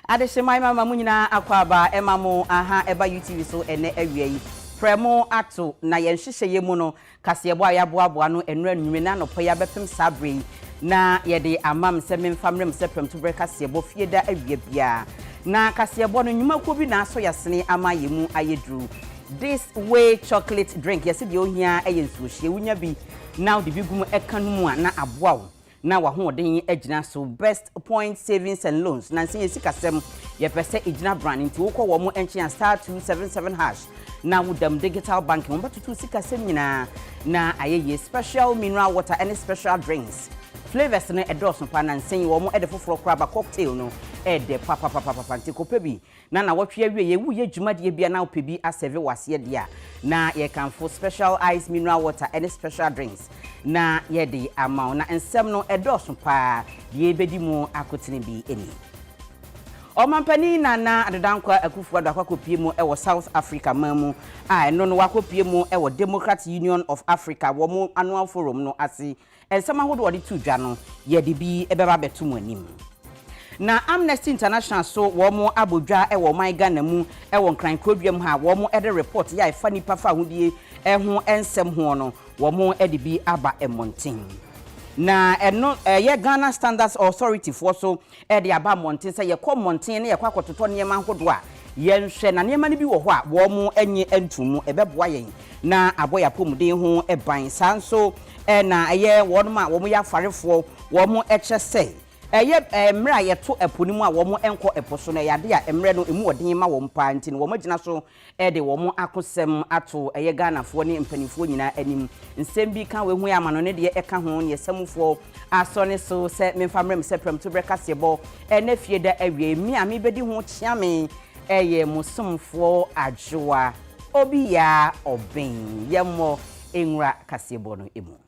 Adeshemai mama munyina akwaba emamo aha eba UTV so ene awie yi premo ato na yenhyehyeye mu no kasebo ayaboaboa no enura nwume na no poya bepem sabre na yede amam se memfamrem se prem to break kasebo fieda awie bia na kasebo no nwumakuo bi na aso yasene ama yemu ayedru this way chocolate drink yesi de ohia eyensuhye wunya bi now de bigum ekanu a na aboa na wa hoden agina so best point savings and loans na nsen yesi kasem ye pese agina brand nti wo wo mo enchia star 277 hash na wudam digital banking mo batutu sikasem nyina na ayeye special mineral water and special drinks flavors no edoso pa na nsen wo mo ede foforo kraba cocktail no ede papa nti kopebi na wotwe awie ye wuye dwumade bia na opebi aseve wase dia na ye kanfo special ice mineral water and special drinks na ye de amao na ensem no edoso pa ye bedi mu akotene bi eni Omampani na adedankwa akufuado akwakopie mu ewo South Africa mamu eno no wakopie mu ewo Democratic Union of Africa wo mu annual forum no ase ensem ahodo ode tudwa no ye de bi ebeba betum anim na Amnesty International so wo mu abodwa ewo maiga na mu ewo nkran kodwam ha wo mu ede report ya ifa nipa fa hodie eho ensem ho no wo mu ede bi aba emonten na eno ye Ghana Standards Authority for so de aba monten say ye kom monten na ye kwakototo ne ma hodo a ye nhwe na ne ma ne bi wo ho a wo mu enye antumu ebeboa yen na aboya pomuden ho eban sanso na ye won ma wo mu ya farefo wo mu eche say eye mra ye to eponimu a wo mu enko eposo na yade a emre no emu odin ma wo mpa nti no wo magina so de wo mu akosem ato eye Ghana fo ne mpanifo nyina anim nsem bi kan we hu ya mano ne de eka ho ne semufo asone so se memfamrem se prem to brekasebo na fie da awie mi ami bedi ho chiame eye musumfo adwoa obi ya oben yemo enwura kasebo no emu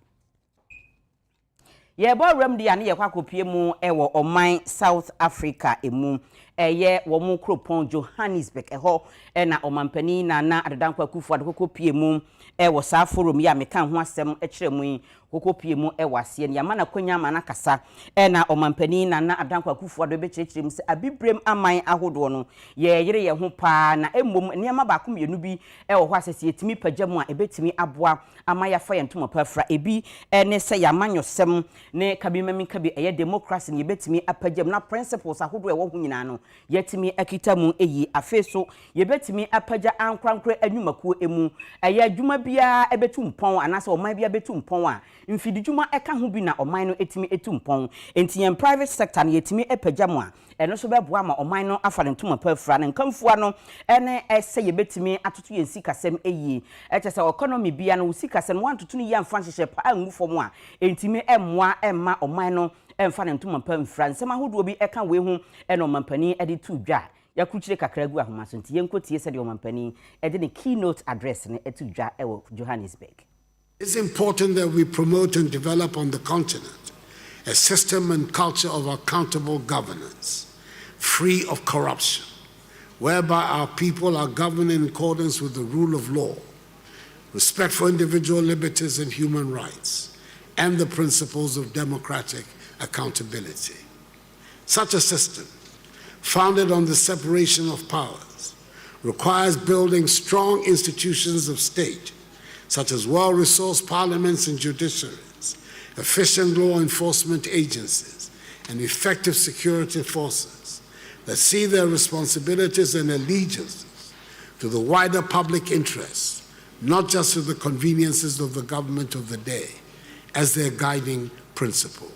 ye bo remdi ane ye kwakopie mu ewo oman South Africa emu eye wo mu kropon Johannesburg eho na omampani na adedankwa kufu adekopie mu ewo sa forum ya meka ho asem ekire mu kokopie mu ewase ne yama na kwanya ma na kasa na omampani na adedankwa kufu ado be chirechire mu se abibrem aman ahodo no ye yere ye ho pa na emmom niam ba ko mienu bi ewo ho asese yetimi pagyamu a ebetimi aboa amaya fa yentoma pafra ebi ne se yamanyosem ne kabimami kabi eye democracy ne yebetimi apagyam na principles ahodo ewo ho nyina no yetimi akitamu eyi afeso yebetimi apagya ankrankra anwumakuo emu eye adwuma bia ebetum pon anase oman bia betum pon a mfididwuma eka ho bi na oman no etimi etum pon enti yen private sector ne yetimi epagyam a eno so beboa ma oman no afare ntoma pafra ne nkamfua no ene ese yebetimi atoto yen sikasem eyi echese economy bia no sikasem wantoto ne ya mfa hyehye pa angufom a entimi emmoa emma oman no emfa ne ntoma pamfra nsema hodo bi eka we hu eno mampani ede tudwa yakuchire kakragu ahoma so nti yenkotie se de omampani ede ne keynote address ne etudwa ewo Johannesburg. It's important that we promote and develop on the continent a system and culture of accountable governance, free of corruption, whereby our people are governed in accordance with the rule of law, respect for individual liberties and human rights, and the principles of democratic accountability. Such a system, founded on the separation of powers, requires building strong institutions of state, such as well-resourced parliaments and judiciaries, efficient law enforcement agencies, and effective security forces that see their responsibilities and allegiances to the wider public interests, not just to the conveniences of the government of the day, as their guiding principles.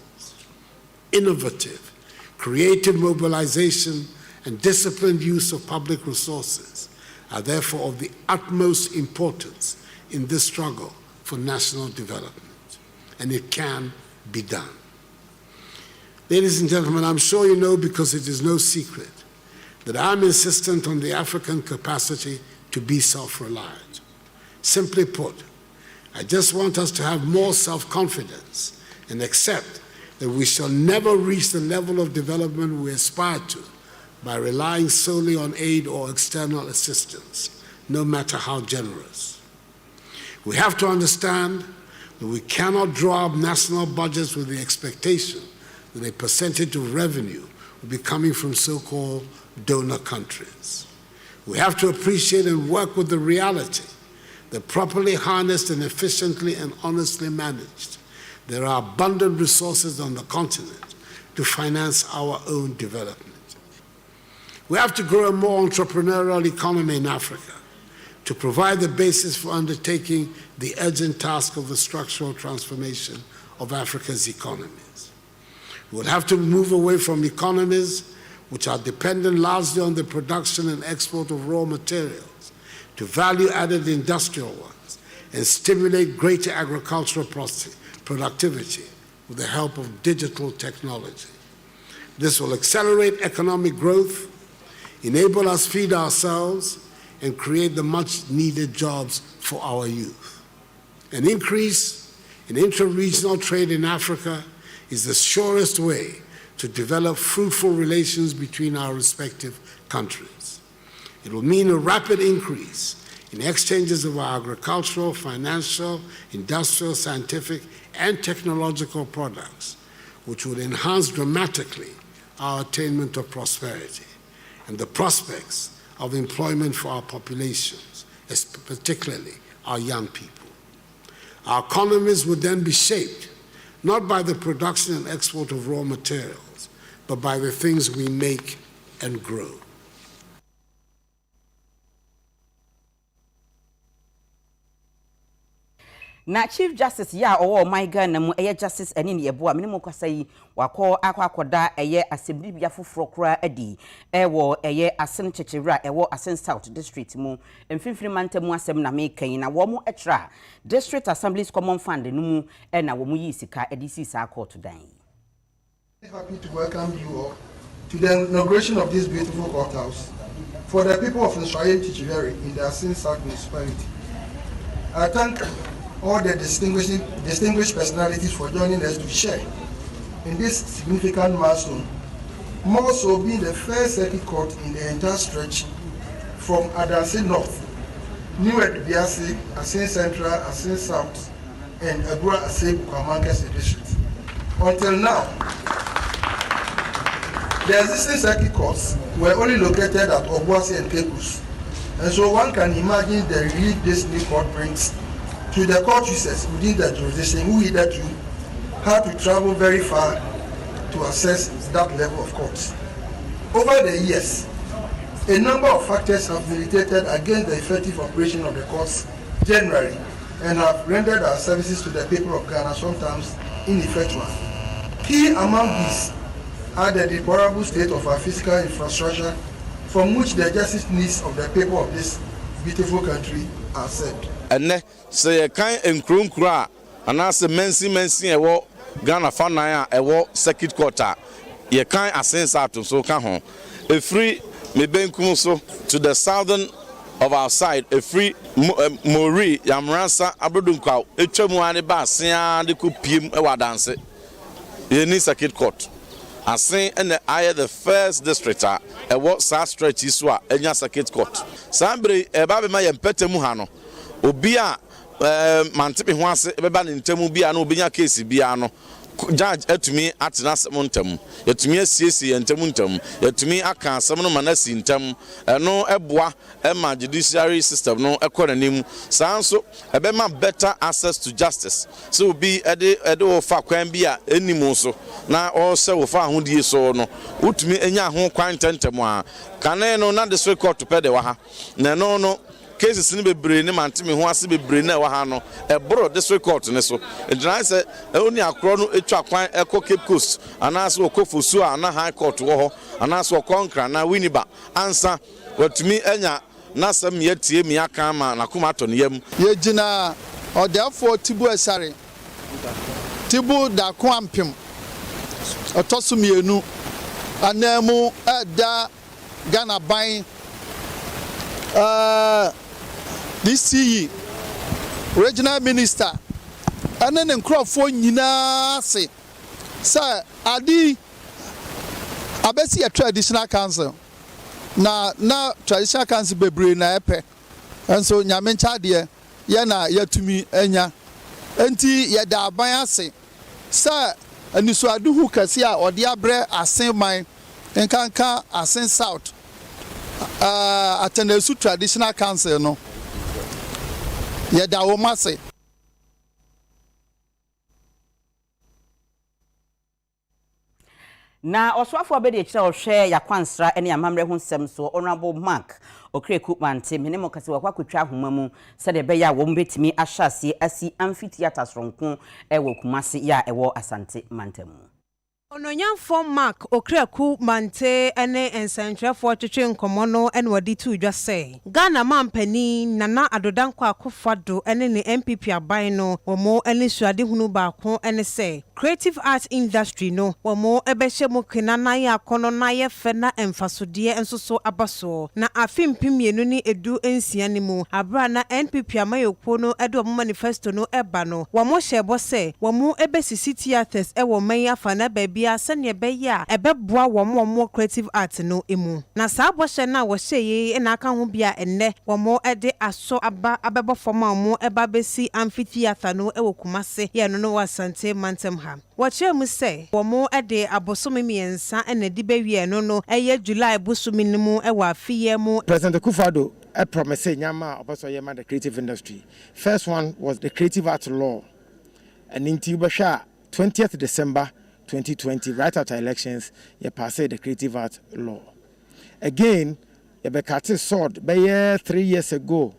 Innovative, creative mobilization, and disciplined use of public resources are therefore of the utmost importance in this struggle for national development, and it can be done. Ladies and gentlemen, I'm sure you know, because it is no secret, that I'm insistent on the African capacity to be self-reliant. Simply put, I just want us to have more self-confidence and accept that we shall never reach the level of development we aspire to by relying solely on aid or external assistance, no matter how generous. We have to understand that we cannot draw up national budgets with the expectation that a percentage of revenue will be coming from so-called donor countries. We have to appreciate and work with the reality that properly harnessed and efficiently and honestly managed, there are abundant resources on the continent to finance our own development. We have to grow a more entrepreneurial economy in Africa to provide the basis for undertaking the urgent task of the structural transformation of Africa's economies. We will have to move away from economies which are dependent largely on the production and export of raw materials to value-added industrial ones and stimulate greater agricultural productivity with the help of digital technology. This will accelerate economic growth, enable us to feed ourselves, and create the much-needed jobs for our youth. An increase in intra-regional trade in Africa is the surest way to develop fruitful relations between our respective countries. It will mean a rapid increase in exchanges of our agricultural, financial, industrial, scientific, and technological products, which would enhance dramatically our attainment of prosperity and the prospects of employment for our populations, particularly our young people. Our economies would then be shaped not by the production and export of raw materials, but by the things we make and grow. Na Chief Justice ya owo my Ghana mu eye justice eni ne yebo a menemu kwasa yi wakọ akwakoda eye assembly bia foforo kra adi ewo eye asen chechewura ewo asen South district mu mfimfini mantemu asem na mekan na wo mu etra district assemblies common fund no mu na wo mu yi sika edisi sa court dan. Happy to welcome you all to the inauguration of this beautiful courthouse for the people of Israel Tichiveri in the Asin South municipality. I thank all the distinguished personalities for joining us to share in this significant milestone, more so being the first circuit court in the entire stretch from Adansi North, New Biasi, Asin Central, Asin South, and Agua Asib Kwamankese district. Until now, the existing circuit courts were only located at Obuasi and Kekus, and so one can imagine the relief this new court brings to the court users within the jurisdiction who hitherto had to travel very far to access that level of courts. Over the years, a number of factors have militated against the effective operation of the courts generally and have rendered our services to the people of Ghana sometimes ineffectual. Key among these are the deplorable state of our physical infrastructure from which the justice needs of the people of this beautiful country are set. And say a kind and krunkra and as a mensi ewo Ghana Fanaya ewo circuit quarter ye kind assense out to so can home a free me benkuso to the southern of our side a free Mori Yamransa Abudunka etwamuane ba sia de kupiem ewa dance ye ni circuit court asen and I the first district ewo sa stretch iswa enya circuit court sambre eba be ma ye mpetemu ha no obi a mantepe ho ase beba ne ntemu bia na obenya case bia no judge atumi atena asem ntemu yatumi asiesie ntemu ntemu yatumi aka asem no manasi ntemu eno eboa ema judiciary system no ekonanim sanso ebema better access to justice so obi ede wo fa kwan bia enimu so na o se wo fa ahodie so no utumi enya ho kwan tentemu a kane no na district court pede wa ha na no cases ni bebre ni mantimi ho ase bebre na wa ha no ebro district court ne so edran se oni akro no etwa kwan eko Cape Coast anaso okofosu ana high court wo ho anaso okonkra na winiba ansa watumi enya na sam yetie mi aka ma na kuma to ne yam ye gina odafo tibu esare tibu da kwampem otosumienu anamu ada Ghana ban DCE regional minister and then Crawford nyina say sir adi abesi a traditional council na traditional council bebre na epe and so nyamencha de ye na yatumi enya enti ye da aban ase sir aniso aduhu kase a ode abre asen man nkanka asen south Atenesu Traditional Council no. Yeda womase. Na oswafo abede kira ohwe yakwansra ene amamre ho nsem so Honorable Mark Okreku Mante menemo kase wakwa kwatwa ahoma mu se de beya wo mbetimi ahyase asi amphitheater soronko ewo Kumase ya ewo Asante Mantamu. Ononyanfo Mark Okreku Mante ene ensantrefo twetwe nkomo no ene wadi tu dwa se Ghana mampani Nana Adodankwa Akufo-Addo ene ne MPP aban no womo ene suade hunu baako ene se creative art industry no womo ebehye mu kenana ya kono na ye fe na emfasodie ensoso abaso na afimpimienu ni edu ensia ne mu abra na NPP amayokwo no edo manifesto no eba no womo hyebo se womo ebesisi theaters ewo man afa na baby asane beya ebeboa womo creative art no emu na saa bohye na wo hyeye na aka ho bia enne womo ede aso aba abebo forma womo eba besi amphitheater no ewo Kumase ye no Asante Mantam ha wache mu se womo ede abosome miensa ena di bewie no eye July busumi nimu ewa afiye mu. President Akufo-Addo promised nyama obaso yema the creative industry. First one was the creative art law, and in Tibasha 20th December 2020, right after elections, you passed the creative art law. Again, you bekate sword by 3 years ago,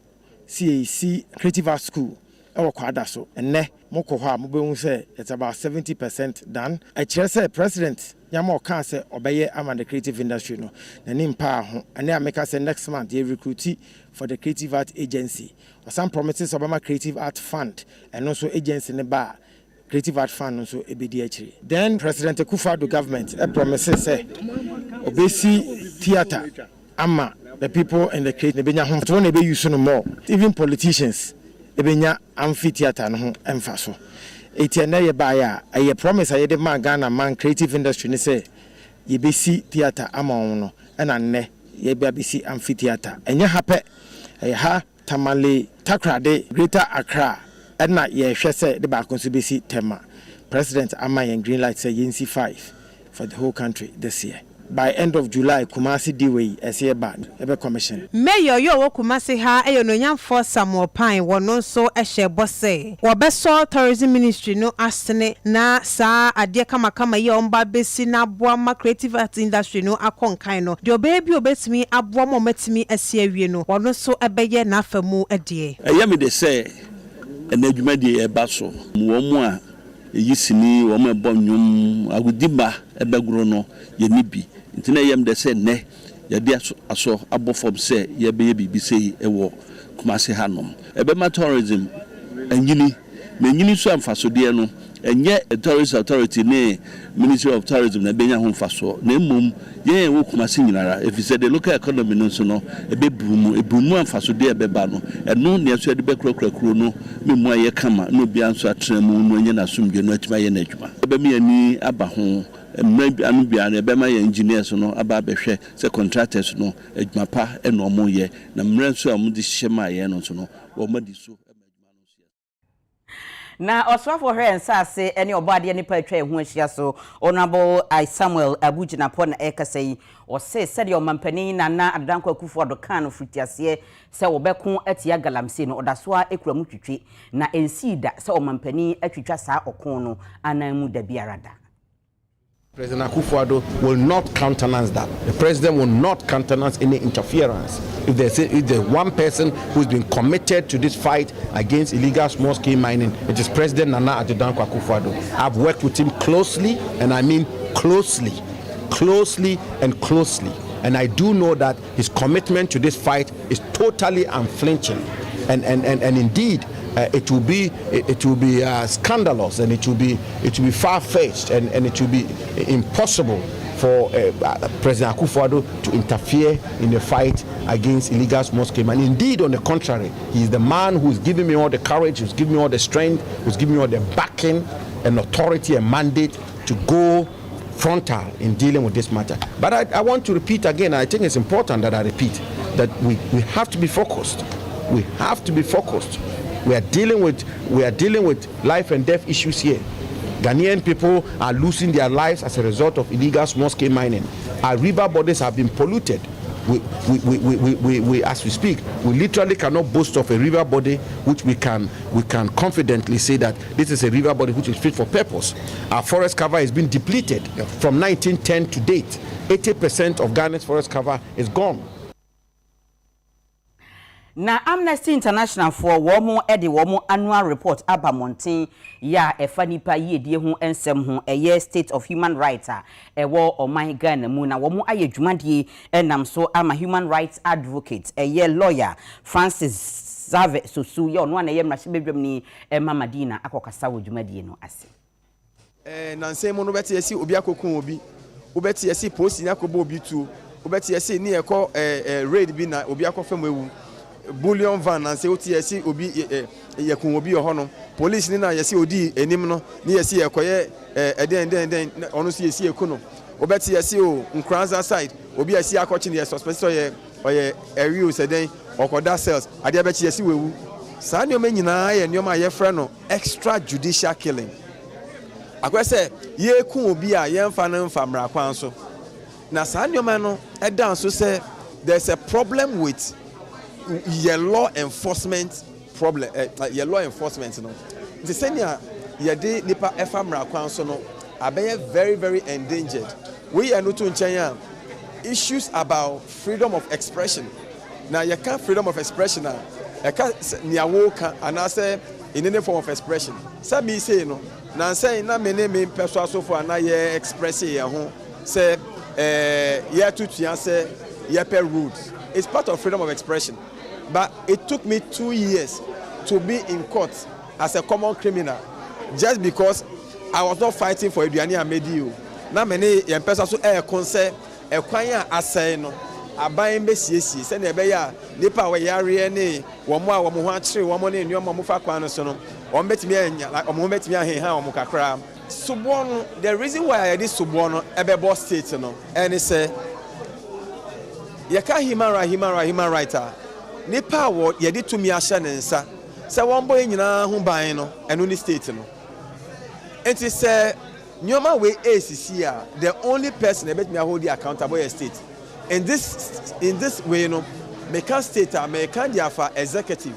CAC creative art school. So, and ne mokoha mube say it's about 70% done. I say President Yamo can say obey am the creative industry no. Na nimpa and they make us say next month they recruit for the creative art agency. Or some promises Obama creative art fund and also agency in the bar. Creative art fund also ABDH. Then President Akufo-Addo government promises say obesi theater ama the people in the creative be use no more. Even politicians ebenya amphitheater no ho emfa so etiana ye ba ya aye promise aye de man Ghana man creative industry ni say ye be see theater ama won no na nne ye be see amphitheater enye hape ha Tamale Takrade Greater Accra na ye hwe say de ba kon so be see tema President ama yen green light say yensi 5 for the whole country this year. By end of July, Kumasi Diwe, a band, ebe commission. Mayor yo Kumasi ha eyo no nyamfo Samuel Pine wono so ehye bose. Wobeso tourism ministry no asene na sa ade kama ye omba besi na aboa ma creative art industry no akonkan no. De obebi obetimi aboa mo metimi asi awie no. Wono so ebeye na afamu ade. Eyemi de say enadwuma de eba so. Mu a yisini wo me bonnwum agudiba ebegro no ye nibi ntina yem de se ne ye de aso abofom se ye be bibi sei ewo Kumase hanom ebe ma tourism anyini na nyini so amfasode no enye tourist authority ne Ministry of Tourism na benya ho mfaso na mmom ye wo Kumase nyinara if say the local economy no so no ebe bumu amfasode ebeba no eno ne aso de bekrakrakro no memu aye kama no bia nso atremu no enye na somdwe no atima ye na adwuma ebe me ani aba ho mmebi anu bia na ebe ma ye engineers no aba behwe se contractors no adwuma pa eno mo ye na mmerɛ nso a mo di hyema ye no so no wo ma di so. Na oswafo hwe nsase ene obade ne pa atwa ehu ahia so Honorable Samuel Abujina po na ekasai o se sede o mampani Nana Adodankwa Akufo-Addo kan fritiase se wo beko atia galamse no odaso a ekuramu twitwe na ensida se o mampani atwitwa saa okon no anamu da biarada. President Akufo-Addo will not countenance that. The president will not countenance any interference. If there's one person who's been committed to this fight against illegal small-scale mining, it is President Nana Adodankwa Akufo-Addo. I've worked with him closely, and I mean closely, and I do know that his commitment to this fight is totally unflinching, and indeed. It will be scandalous, and it will be far-fetched, and it will be impossible for President Akufo-Addo to interfere in the fight against illegal small-scale mining. Indeed, on the contrary, he is the man who is giving me all the courage, who's giving me all the strength, who's giving me all the backing and authority and mandate to go frontal in dealing with this matter. But I want to repeat again, I think it's important that I repeat, that we have to be focused. We have to be focused. We are dealing with life and death issues here. Ghanaian people are losing their lives as a result of illegal small-scale mining. Our river bodies have been polluted. we as we speak, we literally cannot boast of a river body which we can confidently say that this is a river body which is fit for purpose. Our forest cover has been depleted from 1910 to date. 80% of Ghana's forest cover is gone. Na Amnesty International for womo edi womo annual report abamonten ya efa nipa yedie ho ensem ho eye state of human rights ewo oman Ghana mu na womo aye dwumadie enam so ama human rights advocate eye lawyer Francis Zave Sosu ye ono na ye mrahye bedwam ni Madina akokasa wo dwumadie no ase nanse mo no beti esi obi akokun obi obeti esi post ni akobo obi tu obeti esi ni ekọ raid bi na obi akofam ewu bullion van and say OTSC obi yekun obi ohono police ni na yesi odi enim no ni yesi yekoye eden onu si yesi ekuno obeti yesi o nkranza side obi yesi akochi ni suspect oye area seden okoda cells ade abechi yesi wewu sa ni o menyina ye ni o ma ye frɛ no extrajudicial killing akwese ye kun obi a ye mfa na mfa mra kwan so na sa ni o ma no edan so say there's a problem with your law enforcement problem your law enforcement no the senior ye de nipa efa mra kwan so no abeye very endangered we are not to nchen issues about freedom of expression now you can't freedom of expression now you can't niawo kan anase in any form of expression say me say no na say na me person so for na ye express ye ho say ye tutua say ye per rules it's part of freedom of expression. But it took me 2 years to be in court as a common criminal just because I was not fighting for Eduani Amedio. Now many young persons so concern a kwanya asay no aban be siesi se na ebe ya nipa we yare ne wo mo a wo ho akire wo mo ne nneoma mo fa kwan no so no o betimi anya like o mo betimi aheha o mo kakra subo no the reason why I did subo no ebe bo state no and say yaka human right nipa wo ye de tumi ahye ne nsa se won boy nyina ho ban no eno ni state no enti se nyoma we ACC a the only person that me hold accountable is state in this way no me can state me can dia executive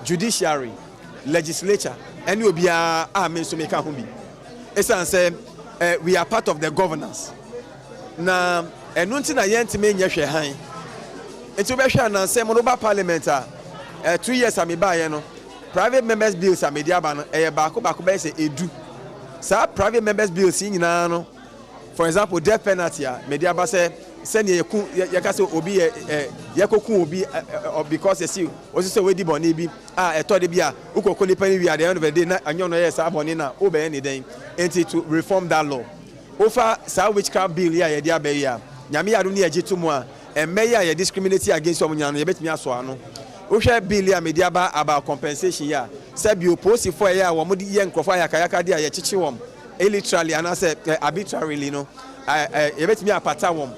judiciary legislature any obia me so me can ho bi esan say we are part of the governance na eno nti na yentime nyehwe han enti obehwe na say mo no ba parliament 2 years am ba ye no private members bills am dia ba no ba ko be say edu sa private members bills nyina no for example death penalty me dia ba say send ye ka say obi ye kokun obi because you see o say we di boni bi eto de bi ukoko ni pani wi at the end of the day na anyo no yes aboni na o be any den enti to reform that law over sa witchcraft bill ya ye dia ba ya nyame ya do ni agitu mu a emeya ye discriminate against omunyano ye betimi aso ano wo hwe bill ya media ba about compensation ya say bi opposi for ya wo mo di ye nkrofo ayaka de ya chichi wom literally and say arbitrarily no ye betimi apata wom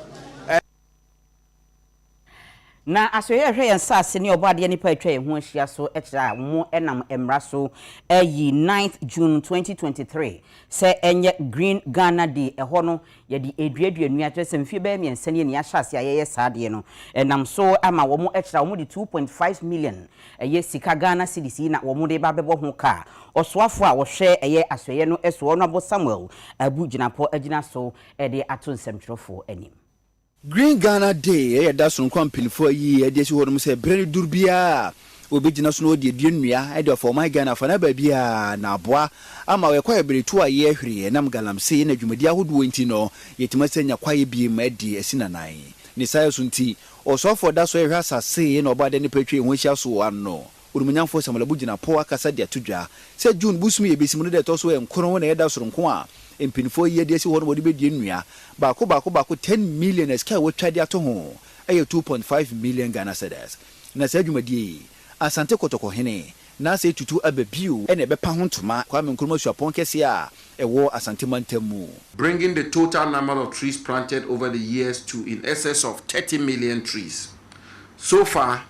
na asoye hwe yen sase ne obade ne pa atwa ye ho ahia so ekira mo enam emra so 9th June 2023 se enye Green Ghana Day eho no ye di eduaduanu atwese mfie ba miense ne ya hyase ayeye saade no enam so ama wo mo ekira wo mo di 2.5 million eye sika Ghana cedis na wo mo de ba bebo ho ka osoafo a wo hwe eye asoye no eso no abo Samuel abu ginapo agina so de ato nsemtwerefo anim Green Ghana Day da so nkwa mpilifo yi de si honom se brene durbia obegina so no de duanua de for my Ghana fa na ba bia na aboa ama we kwa beretu a ye hwere nam galamse na dwumadi ahodo nti no yetima senya kwaye bi ma di asinanan ni sai so nti osofo da so ehwa asase na obade ne patwe ho hia so anno urumunyamfo samalabu gina po akasa de atodwa se June busum ye besimu de to so enkoro na ye da so nko a empinfo ye de si hono bode be duanua baako 10 million eska wo twade ato ho aye 2.5 million Ghana cedis na se adwumadie asante kotoko hene na se tutu ababiu ene be pa ho ntoma kwa menkroma suapon kese a ewo asante mantamu bringing the total number of trees planted over the years to in excess of 30 million trees. So far,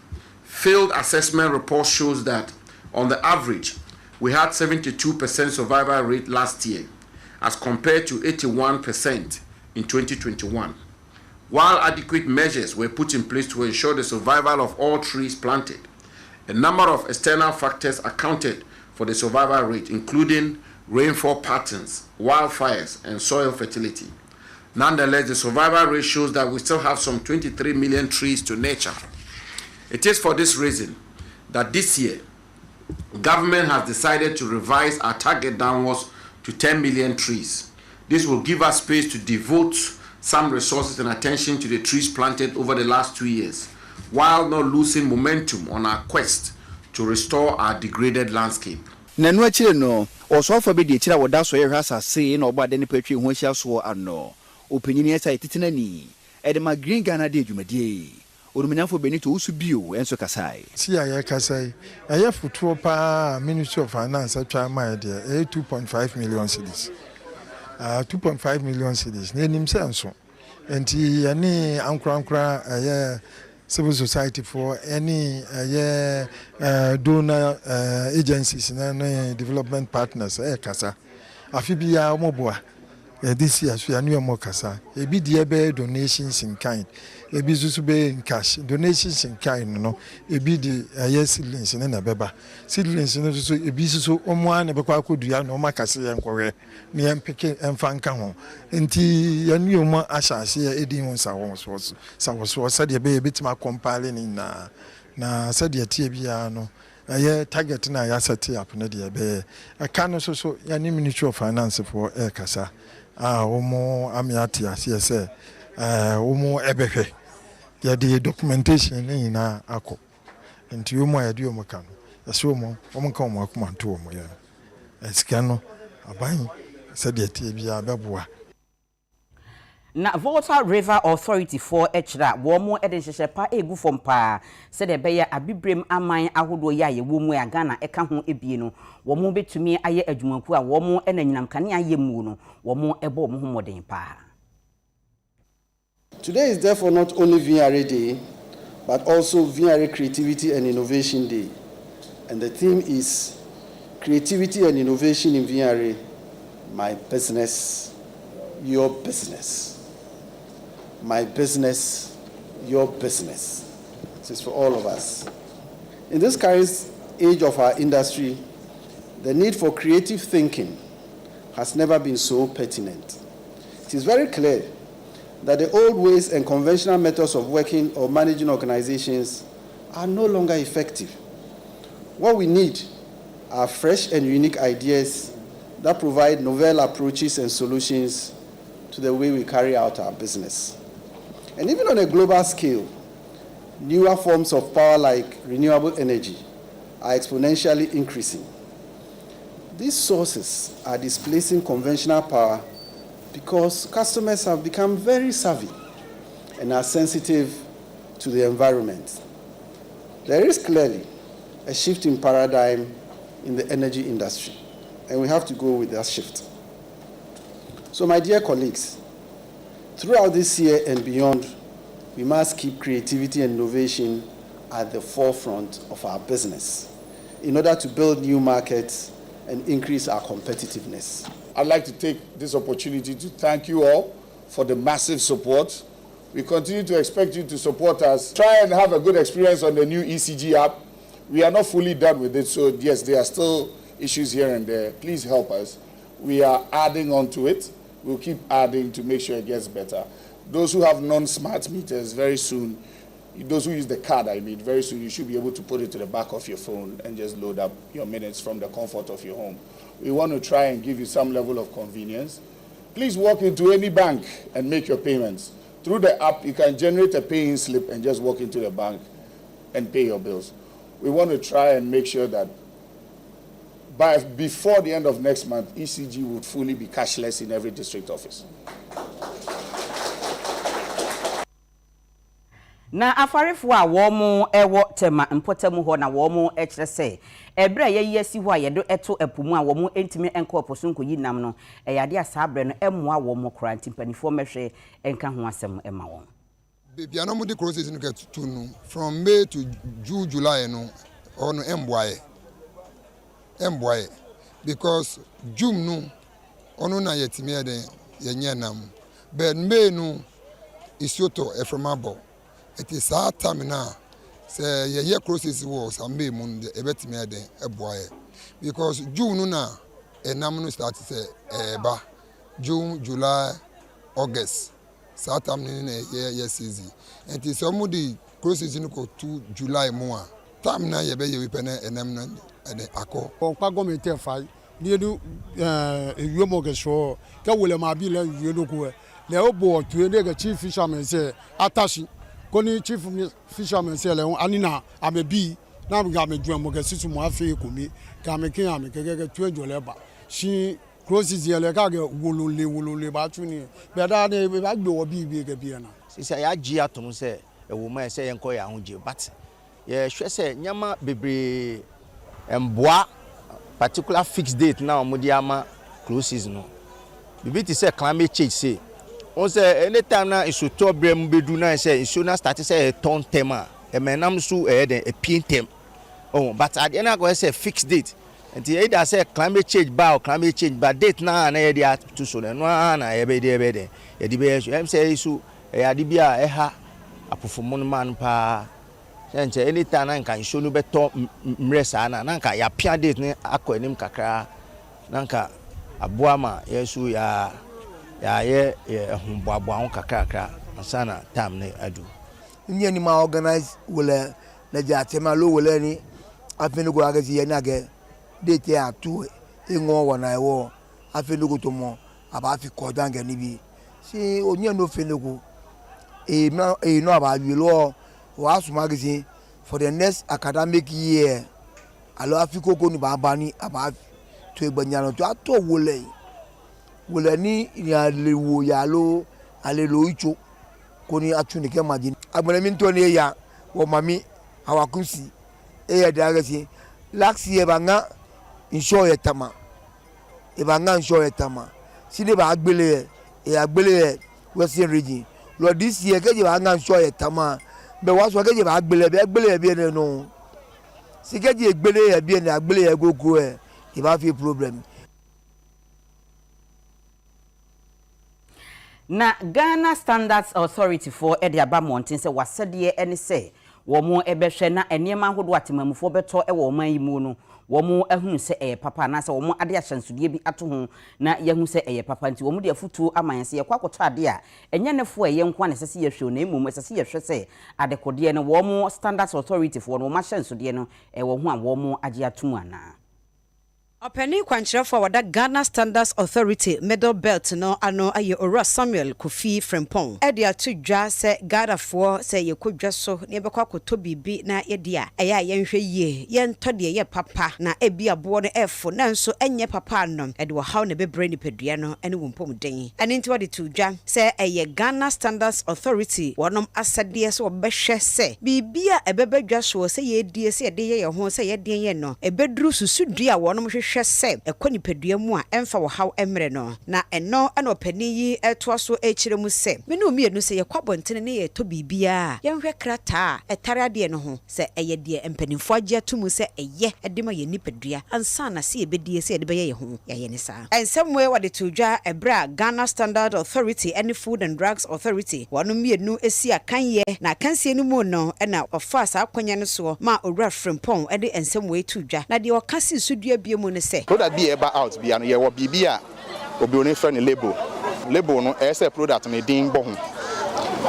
field assessment report shows that on the average we had 72% survival rate last year as compared to 81% in 2021. While adequate measures were put in place to ensure the survival of all trees planted, a number of external factors accounted for the survival rate, including rainfall patterns, wildfires, and soil fertility. Nonetheless, the survival rate shows that we still have some 23 million trees to nurture. It is for this reason that this year, government has decided to revise our target downwards to 10 million trees. This will give us space to devote some resources and attention to the trees planted over the last 2 years, while not losing momentum on our quest to restore our degraded landscape. Nanu achire no, oso afa be de chira woda so ye hwasa se na oba de ne patwi ho hia so ano. Opanyini esa ititina ni. Edema Green Ghana de dwumadie. Orumenyafo Benito usu bio enso kasai. Si ya kasai. Aya futuo pa Ministry of Finance atwa ma de 2.5 million cedis. 2.5 million cedis. Ne nim se enso. Enti ani ankra civil society for any donor agencies and development partners kasa afibia omoboa this year so anu mo kasa ebi die be donations in kind ebi susu be in cash donations in kind no ebi di seedlings na beba seedlings no so ebi susu omo an be kwa kodua no makase yenkwowe ne yempeke emfanka ho enti yanu omo ashase edin ho sawo sade be betima compile ni na sade tie bia no target na ya set up na de be aka no so yani Ministry of Finance for kasa omo amiati asese omo ebehwe ya the documentation ni na akọ nti omo ya di omo kanu ese omo ka omo akoma nto omo ya esika no aban sade tie bia beboa na Volta River Authority for Echra womo edenhyehyɛ pa egu fom pa sɛ de bɛyɛ abibrem aman ahodo ya ye womu ya Ghana eka ho ebie no womo betumi ayɛ adwumaku a womo enanyinam kane ayɛ mu no womo ɛbɔ mo ho moden pa. Today is therefore not only VRA Day but also VRA Creativity and Innovation Day, and the theme is Creativity and Innovation in VRA, my business, your business. My business, your business. This is for all of us. In this current age of our industry, the need for creative thinking has never been so pertinent. It is very clear that the old ways and conventional methods of working or managing organizations are no longer effective. What we need are fresh and unique ideas that provide novel approaches and solutions to the way we carry out our business. And even on a global scale, newer forms of power like renewable energy are exponentially increasing. These sources are displacing conventional power because customers have become very savvy and are sensitive to the environment. There is clearly a shift in paradigm in the energy industry, and we have to go with that shift. So, my dear colleagues, throughout this year and beyond, we must keep creativity and innovation at the forefront of our business in order to build new markets and increase our competitiveness. I'd like to take this opportunity to thank you all for the massive support. We continue to expect you to support us. Try and have a good experience on the new ECG app. We are not fully done with it, so yes, there are still issues here and there. Please help us. We are adding on to it. We'll keep adding to make sure it gets better. Those who have non-smart meters, very soon, those who use the card, very soon you should be able to put it to the back of your phone and just load up your minutes from the comfort of your home. We want to try and give you some level of convenience. Please walk into any bank and make your payments. Through the app, you can generate a pay-in slip and just walk into the bank and pay your bills. We want to try and make sure that before the end of next month, ECG would fully be cashless in every district office. Na afarefo a womo ewo tema mpotemu ho na womo ekire se ebre ye yesi ho a yedo eto epomu a womo entime enko oposo nkoyi nam no eyade asabre no emoa womo kranti panifo mehwe enka ho asem ema won bibia no mudi process no get no from May to June July no ono emboaye because June no ono na yetime eden yenye nam but May no isioto efremabo it is our time now say ye crosses was ambe mun de ebetimi eden eboaye because June na enam no start say ba June, July, August saa time ni ye season and it somebody crosses in ko to July mo time na ye be ye pene enam na eden akọ kwa government fa ni edu ewie mo ke so ka wole ma bi le ewie do ko le obo to ne ga chief fisherman say atashi koni chief fisherman say le anina amebi na ga me dwan mo ga situ mo afi komi ka me kin ame ke tu ejole ba shi crosses ye le ka ga wolole ba tu ni be da ne be ba gbe wo bi ga bi na sisi ya gi atom say e wo ma say yenko ya hoje but ye hwe say nyama bebre emboa particular fixed date na omudi ama crosses no bibi ti say climate change say on say anytime na isu to brem bedu na say isu na start say ton tema e menam so e den e pin tem oh but at the end go say fixed date and either say climate change ba or climate change ba date na e dey to so no na e be dey e di be em say isu e ade bia e ha apofo man pa enche anytime na nka isu no beto mresa na nka ya pia date ni akọ enim kakra nka aboa ma yesu ya ye ehunboabo an kakra asana time ne adu nye ni ma organize wole na jatema lo wole ni afenu go agasi ye na ge date atu enwo wona ewo afenu go to mo aba fi ko dange ni bi si onye no fenugo no aba wi lo wa su magazine for the next academic year alo afiko ko ni baba ni aba to egbanya no to ato wole ni ya lewo ya lo ale lo icho ko ni atu ni ke magine agbona mi to ni ya wo mami awakunsi e ya dagasi last year banga insure yetama e banga insure yetama sine ba agbele western region lo this year ke je banga insure yetama be waso ke je ba agbele be no si ke je egbele be na agbele e gogo e ba fi problem. Na Ghana Standards Authority for Ediaba Mountain say wasede ene say wo mo ebehwe na enema hodo atemamufo beto e wo man yimu no wo mo ehunu se papa na se wo mo ade ahyansude bi ato ho na yehu se papa nti wo mo de afutu amanse ye kwakoto ade a enye nefo ye nkwa na sese ye hwe na emum sese ye hwe se adekode ne wo mo Standards Authority for no ma hyansude no wo ho a wo mo age atum ana Openi kwanchirefo wada Ghana Standards Authority Middle Belt no ano aye Ora Samuel Kofi Frempong. Edi atu dwa se Ghanafoɔ se ye kodwa so ne bekɔ akoto bibi na ye dia. Eya yenhwe yie, yento de ye papa na ebi abo no efo na nso enye papa anom. Edi wo haw ne bebre ni pedua no ene wo mpom den. Ene nti wade tu dwa se eye Ghana Standards Authority wonom asade se obehwe se bibia ebebedwa so se ye die se de ye ho se ye den ye no. Ebedru susudua wonom hwehwe se ekoni pedua mu a emfa wo haw emre no na eno ana opani yi eto so echire mu se menu mienu se ye kwabonten ne ye to bibia yenhwe krata etare ade no ho se eye de empanimfo age atumu se eye edema ye nipedua ansa na se ebedie se ede beye ye ho ye ne sa ensemwe wade tudwa ebra Ghana Standard Authority and Food and Drugs Authority wonu mienu esi akanye na kansie no mu no na ofa sa akwanya no so ma owura Frempong ede ensemwe tudwa na de okasi sudua biemu ne se product be eba out bia no ye wo bibia obi oni friend label no ese product no din bo ho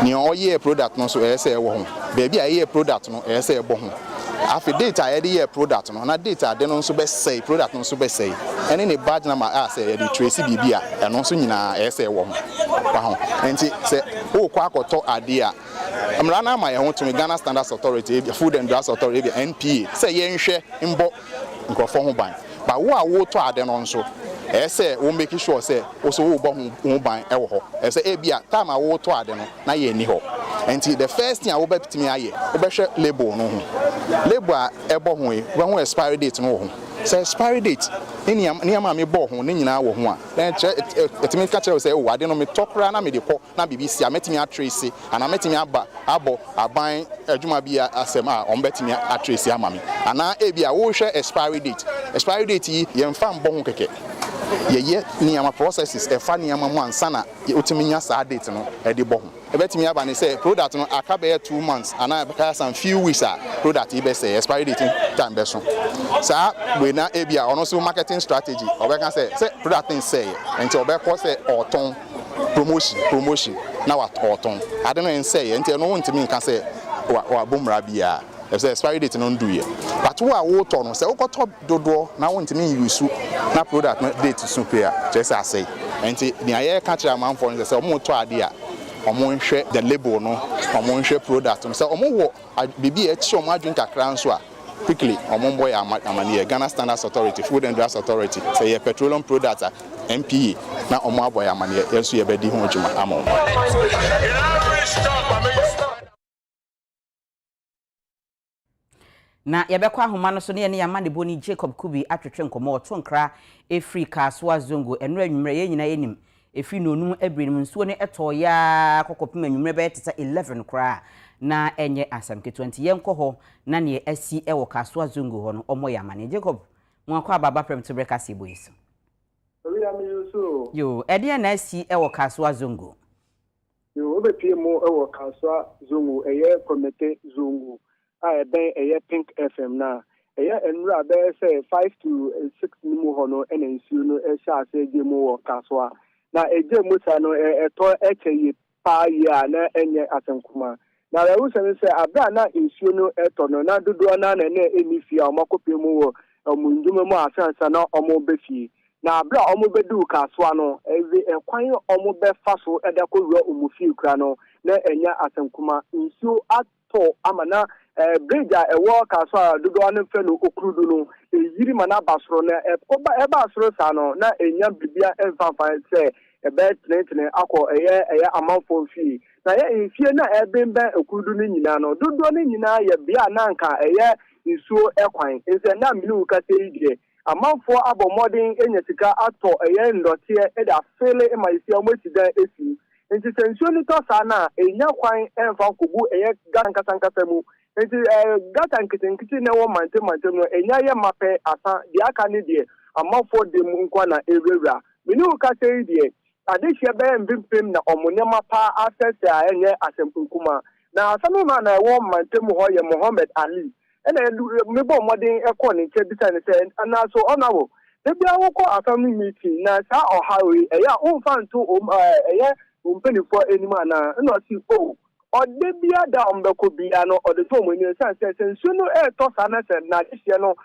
ni oye product no so ese wo ho baby aye product no ese bo ho afi data ye de product no na data de no so be say product no so be say ene ne badge number say ye de trace bibia eno so nyina ese wo ho ba ho enti se o kwa akoto ade a amra na ma ye ho to Ghana Standards Authority Food and Drugs Authority NPA say ye nhwe mbo nkrofo ho ban ba wo to ade no nso say we make sure say also wo bo ho ban e wo ho say e bia time a wo to ade no na ye ni ho enti the first thing a wo betimi aye wo be hwe label no ho label a e bo ho e wo ho expiry date no ho say expiry date ni am me bo ho ni nyina wo ho a then etimi ka kire say o ade no me tokra na me de ko na BBC a metimi atrace ana metimi abo aban adwuma bia asem a on betimi atrace ama me ana e bia wo hwe expiry date yi ye mfa mbo ho keke ye niyama processes e fa niyama mu ansana otimi nya sa date no e de bo ho e betimi aba ne say product no aka be 2 months ana be some few weeks product e be say expiry date time be so sa we na e bia ono so marketing strategy obeka say product thing say enti obeka say oton promotion na what oton ade no en say enti no wontimi nka say wa bomra bia e say expiry date no do ye but wo a wo to no say wo top dodo na wontimi use na product date super just say enti ni aye ka kira man for say omo to ade a omo nhwe the label no omo nhwe product no say omo wo bibi e chi omo adwun kakra nso a quickly omo boy amani Ghana Standards Authority Food and Drugs Authority say your petroleum products MPA na omo aboy amani enso ye bedi ho adwuma amo na yɛbɛkɔ ahoma no so ne yɛne yɛma ne boni Jacob Kubi atwetwe nkɔmɔ ɔto nkra efiri Kasoa Zongo ɛno anwummerɛ yɛ nyina yɛnim efiri nonum abrinim nsuo ne ɛtɔ ya kɔkɔpem anwummerɛ bɛyɛ teta 11 kra na ɛnyɛ asam keto nti yɛnkɔ hɔ na ne asi ɛwɔ Kasoa Zongo hɔ no ɔmɔ yɛ amane Jacob mo akɔ ababa prem to breka se boyi so yo ɛdeɛ na asi ɛwɔ Kasoa Zongo yo obepie mo ɛwɔ Kasoa Zongo ɛyɛ committee Zongo ben a Pink FM na enra be say 5 to 6 nimu hono enensu no sha say gemu Kasoa na ejemu sa no eto eche pa ya na enye asankuma na we wo say abra na ensu no eto no na dodo na enifi a makopemu wo omundum mu afansa na omo befie na abra omo bedu Kasoa no ekwan omo befa so edakowura omufie kura no na enya asankuma ensu ato amana bridge ewo Kasoa dodo anu fe no okrudu no yiri mana basoro na eba asoro sa no na enya bibia enfanfan se ebe tene akọ eye amanfo fie na ye fie na ebembe okrudu no nyina no dodo no nyina ye bia na nka eye nsuo ekwan nse na minu ka se ide amanfo abomodin enya sika ato eye ndote eda fele emaisi omosida esi nti sensuo ni to sa na enya kwan enfa kogu eye gankasankasa mu nti gata nkiti na wo mante no enya ye mape asa di aka ne de amafo de mu nkwa na ewura minu ka sei de adehye be mbimpem na omunyama pa access a enye asempukuma na asanu na wo mante mu ho ye Muhammad Ali ena mebo modern ekọ ne nche bisa ne se na so onawo debia wo kọ asamu meeting na sa ohawe eya umfanto eye umpenifo enima na no si odebia da ombeko bia no odeto omoni sense nsu no to sana se na hye no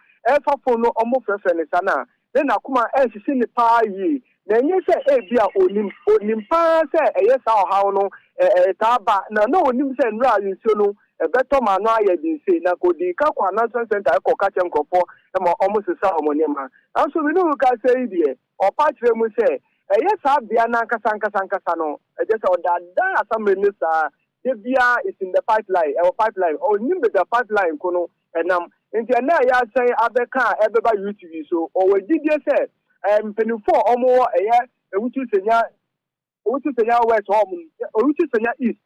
fafo no omofrefe ne sana na kuma sisi ne pa yi na enye se bia onim pa se eye sa ohaw no taba na no onim se nra nsu no beto ma no aye din se na kodi ka kwa na center ko ka chem kofo ma omosisa omoni ma anso bi no ka se die o pa kire mu se eye sa bia na nkasa no eje se odada asamre ni sa Debia is in the pipeline, our pipeline, or nimbe the pipeline kono enam. Nti na ya say abeka ebeba UTV so or we did say penufo omo eye wutu senya west home wutu senya east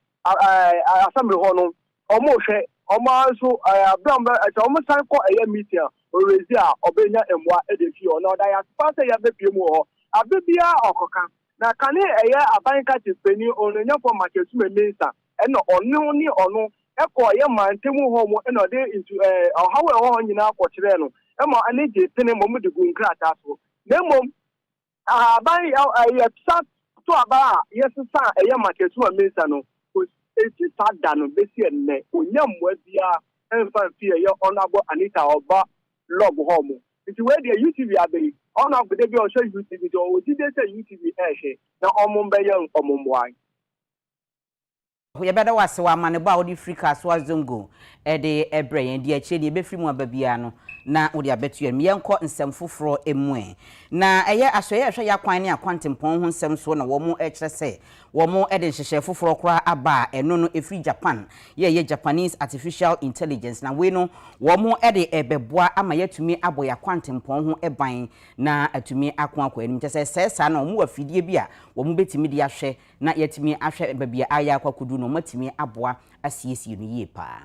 assembly ho no omo hwe omo also abram omo san ko eye meeting orezi a obenya emwa edefi o na oda ya pase ya bepie mu ho abebia okoka na kane eye abanka tipeni ononya for market mensa eno onu ni onu eko ye mantemu ho mo eno de into hawe ho nyina akokire no emo aneje pene mo mu de gunkrata so nemom aban ye sa to aba yesisa eye marketu mensa no eti sada no besi enne onyamwa bia enfa fie ye honorable Anita Oba log ho mo nti we de UTV abei ona gbede bi o show UTV do o dide say UTV ehwe na omumbe ye omumwan ho yebeda wase wa mane ba odi free Kasoa Zongo de ebre yen de achi de be free mu ababia no na odi abetu yen yenko nsem foforo emu na eye asoye hwe yakwan ne akwantempon ho nsem so na wo mu ekire se wo mu de hyehyɛ foforo kora aba eno no efri Japan ye Japanese artificial intelligence na we no wo mu de ebeboa ama yatumi abo yakwantempon ho eban na atumi akwanko anim kyese sesa na wo mu afidie bi a wo mu betimi de ahwe na yatumi ahwe babia aya akwakudu no matimi aboa asiesi no yie pa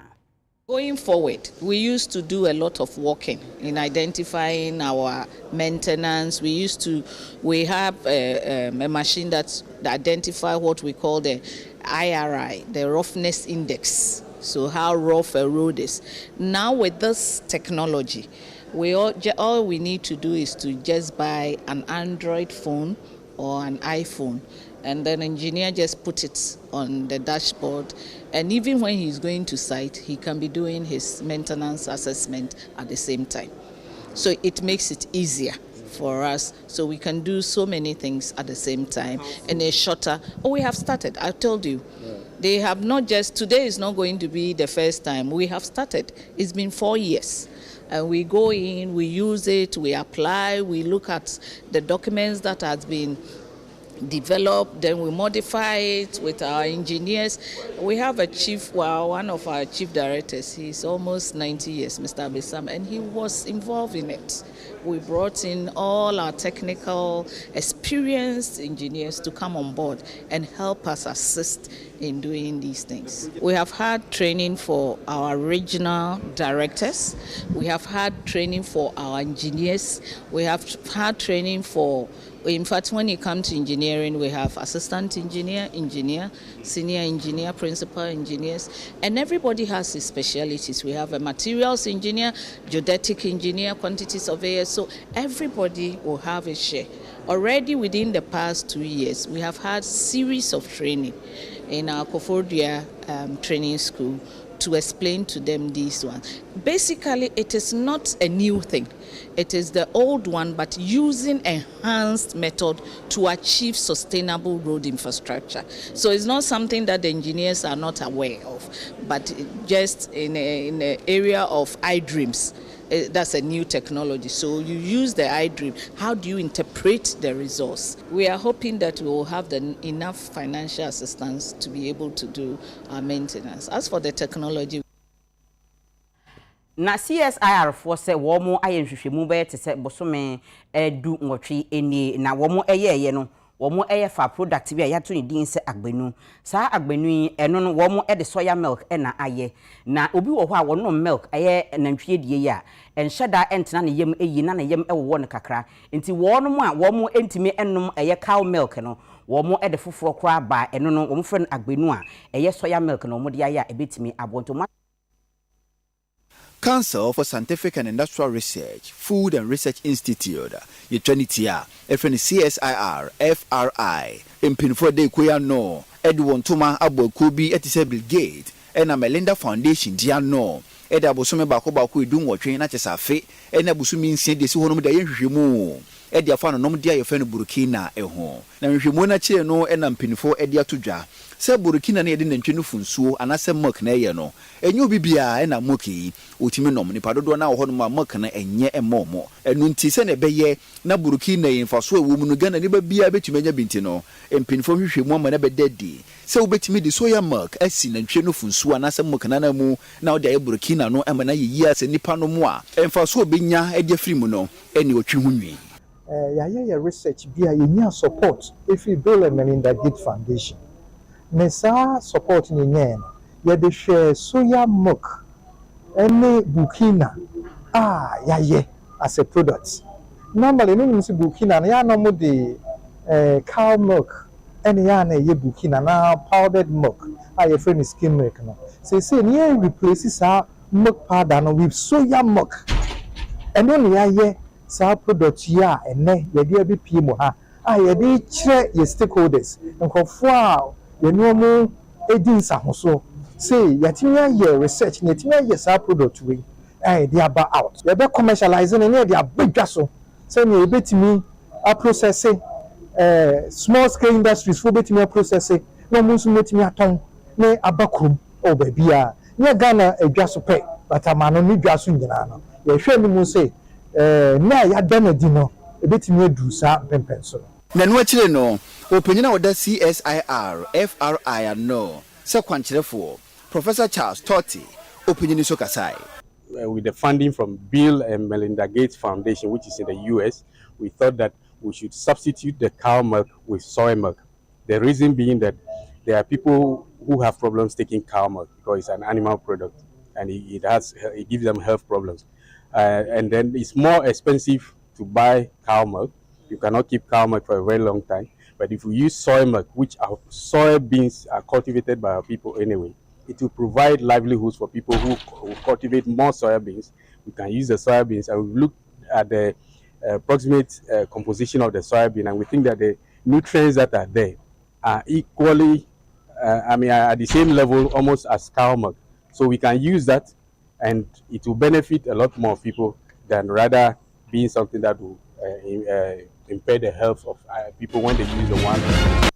Going forward, we used to do a lot of working in identifying our maintenance. We have a machine that identify what we call the IRI, the roughness index. So how rough a road is. Now with this technology, all we need to do is to just buy an Android phone or an iPhone, and then engineer just put it on the dashboard, and even when he's going to site, he can be doing his maintenance assessment at the same time. So it makes it easier for us, so we can do so many things at the same time in a shorter. We have started. I told you, they have not just, today is not going to be the first time. We have started. It's been 4 years. And we go in, we use it, we apply, we look at the documents that has been developed, then we modify it with our engineers. We have a chief, one of our chief directors, he's almost 90 years, Mr. Besam, and he was involved in it. We brought in all our technical experienced engineers to come on board and help us assist in doing these things. We have had training for our regional directors. We have had training for our engineers. We have had training for, in fact, when you come to engineering, we have assistant engineer, senior engineer, principal engineers, and everybody has his specialties. We have a materials engineer, geodetic engineer, quantity surveyor, so everybody will have a share. Already within the past 2 years, we have had series of training in our Koforidua training school to explain to them this one. Basically, it is not a new thing. It is the old one, but using enhanced method to achieve sustainable road infrastructure. So it's not something that the engineers are not aware of, but just in the area of iDreams. That's a new technology. So you use the iDream. How do you interpret the resource? We are hoping that we will have enough financial assistance to be able to do our maintenance. As for the technology, na CSIR for say womo ayenhwehwemu be te se bosome edu nwotwe eni na womo eyeye no womo eye fa product bi ya to ni din se agbenu sa agbenu eno no womo de soya milk na aye na obi wo ho a wono milk aye nantwie die ya enhyeda entena ne yem eyi na ne yem ewo ne kakra enti wono mu a womo entimi enom eye cow milk no womo de foforo kra ba eno no womo fre agbenu a eye soya milk no womo de aye ebetimi abonto. Council for Scientific and Industrial Research, Food and Research Institute, Yetranitia, CSIR, FRI, Impinfo de Kuyano, Edwin Tuma Abo Kubi, Etise Bill Gate, and a Melinda Foundation, Diano, Eda Bosome Bakobaku, Dungo, Nachesafe, and Abusumi Saint Desihono de Yimu. Edia fano nom dia ye feno Burkina eho na nhwemo na chire no enam pinfo edia todwa se Burkina na ye de nantwenu funsuo anase milk na ye no enyo bibia ena moki otimi nom ni padodo na ho no ma milk na enye emomo enu nti se na beye na Burkina ye mfaso ewu mu no Ghana ni ba bia betumi anya binti no empinfo hwehwemu ama na bedadi se obetimi de soya milk asi nantwenu funsuo anase milk na mu na ode ye Burkina no ama na ye yi ase nipa no mu a emfaso obenya edia firi mu no eni otwi hunwi. Yaya research via your support if you Bill and Melinda Gates Foundation. Nessa support in yen, you share soya milk, any Burkina, yeah, as a product. Normally, no one Burkina, ya no more the cow milk, any yana ye Burkina now powdered milk. Your friend is skim milk no. So say near replaces our milk powder with soya milk, and only yeah. Sa product ya ene ye de abi pimo ha ye de kire ye stakeholders nkofo a ye no mu edin sahoso say yatimya ye research ne yatimya ye sa product we they aba out ye be commercializing ne they abedwa so say ne betimi a processing small scale industries for betimi a processing no mu so betimi aton ne abakrum o ba bia ne Ghana edwa so pe but amano ne dwa so nyina no ye hwe ni mu say na ya dana dino ebetimi adu sa pempenso na no akire no opanyina oda CSIR FRI no se kwankyerefo Professor Charles Totti opanyini so kasai with the funding from Bill and Melinda Gates Foundation, which is in the US, we thought that we should substitute the cow milk with soy milk. The reason being that there are people who have problems taking cow milk because it's an animal product. and it gives them health problems. And then it's more expensive to buy cow milk. You cannot keep cow milk for a very long time. But if we use soy milk, which are soybeans are cultivated by our people anyway, it will provide livelihoods for people who cultivate more soybeans. We can use the soybeans, and we look at the approximate composition of the soybean, and we think that the nutrients that are there are equally, at the same level almost as cow milk. So we can use that, and it will benefit a lot more people than rather being something that will impair the health of people when they use the one.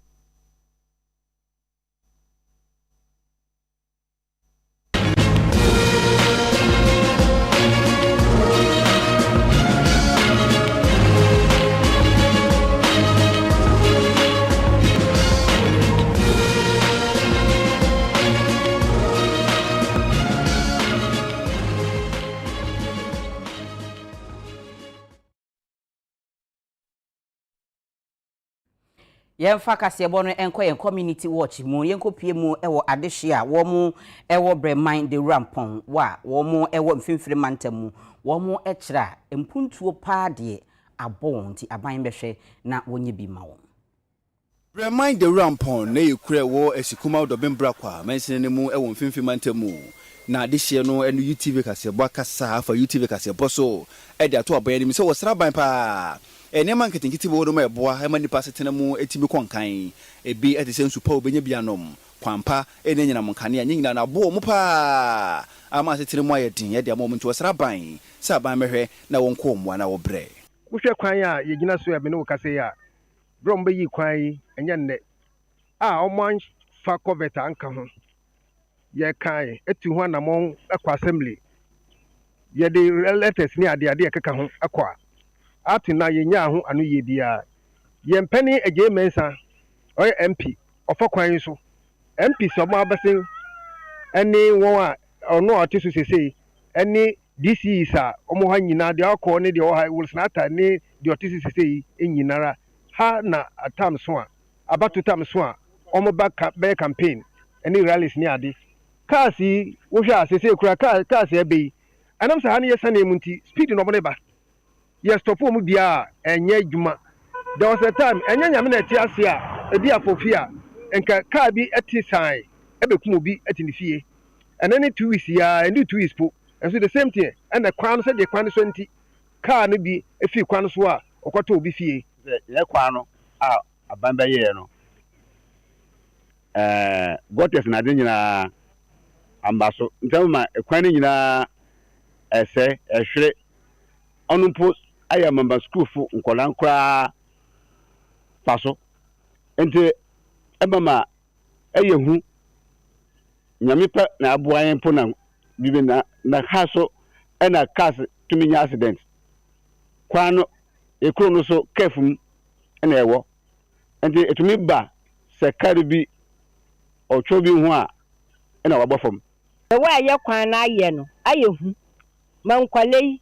Yemfa kasebo no enko yen community watch mu yenko pie mu ewo adehye a wo mu ewo breman de rampon wa wo mu ewo mfimfiri mantamu wo mu ekira empuntuo paade abonti aban behwe na wonye bi ma wo breman de rampon na yekure wo esikuma odobembra kwa mensene mu ewo mfimfiri mantamu na adehye no enu UTV kasebo akasa afa UTV kasebo so ede ato aban ni se wo sra ban pa ene man ketenkiti bo no meboa e mani pasete na mu etimi konkan ebi etese nsupa obenya bianom kwampa ene nyina monkane anyina na bo mu pa ama setire mu ayedin ye de amom nti wasra ban sa ban mehwe na wonko mwa na wo bre wohwe kwan a yegina so ya me no kase ya brom be yi kwan enye nne a oman fa coveta anka ho ye kan etu ho anamon akwa assembly ye de letters ni ade keka ho akwa atina yenya ho anu ye bia ye mpani eje mensa oy MP ofo kwan so MP so ma abasin eni won a ono otisu sese eni DC isa omo ha nyina de akọ ne de o ha wulsnata ne de otisu sese enyinara ha na atam so a abatu tam so a omo be campaign eni rallies ni ade kasi wo hwa sese kura kasi ebe anam sa ha ne yesane munti speed no mo ba yes topo mu bia enye djuma there was a time enye nyame na ti ase a ebi afofia enka car bi eti sai ebekum obi eti ne fie enene 2 weeks ya and 2 weeks po and so the same thing and the kwan so the kwan so nti car no bi efi kwan so a okoto obi fie ye kwan no a abamba ye no gotes na de nyina ambaso ntama kwan nyina ese ehwere onumpo aya mamba school fu nkola nkra paso ente emama eyehu nyame pa na aboayen po na bibi na haso ena cars tuminya accident kwano ekro no so kefum ena ewo ente etumi ba sekari bi otwo bi hu a ena wabofom wa ye kwan na aye no ayehu mankwalei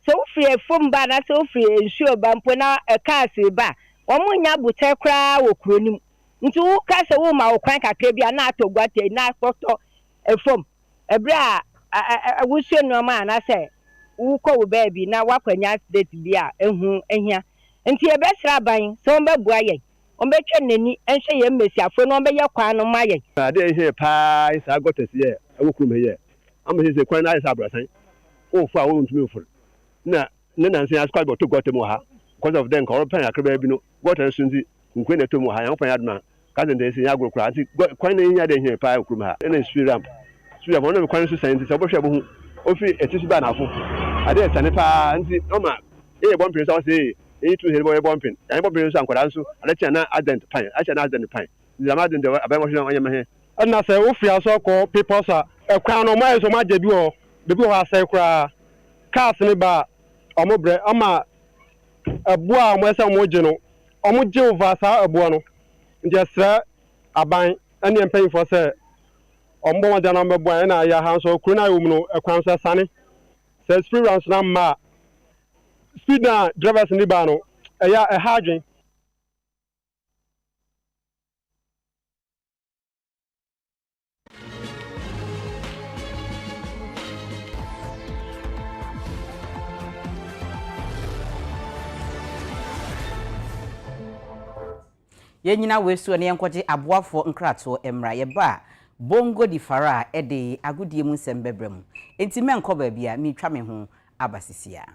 so free from ba na so free ensure ba mpo na cars ba omunya bute kra wo kronim nti wo ka se wo ma wo kwan kakra bia na atogwate na akpoto efom ebra wo hye no ma na se wo ko wo ba bi na wakwanya accident bia ehu ehia nti e besra ban so mba bua yen ombetwe nani enhye ye mmesiafo no ombe ye kwan no ma yen ade ehye pa isa gotes ye wo krum ye am se kwan na isa abrasan wo fu a wo ntumi fu na nanse askwal bo to gote mo ha because of them ko pen akra bi no gote sunzi nkwe na to mo ha yan pan aduna ka se ndesi ya gurukura anti kwan na nya de hie pa okrum ha na spiram no kwan so science se obohwe bo hu ofi etisi ba na afo ade sane pa anti o ma e bon pin so say e tu he bo bon pin yan bon pin so ankwara so ade tia na adent pan acha na adent pan zama adent abai mo hwe onye ma he na se wo fia so ko people sa ekwan no ma so ma jebi o bebi ho asai kura cars ni ba omo bre ama abua mo esa mo je no omo je over sa abua no nje sra aban ene empen for se ombo wa jana mbua na ya ha so kru na yum no ekwan so sane se experience na ma speed na drivers ni ba no eya e hadwen Yenyina wesu ne yenkoje aboafo nkrato emra ye ba bongo di fara ede agudie mu nsem bebrem enti menko ba bia mi twa me ho abasisia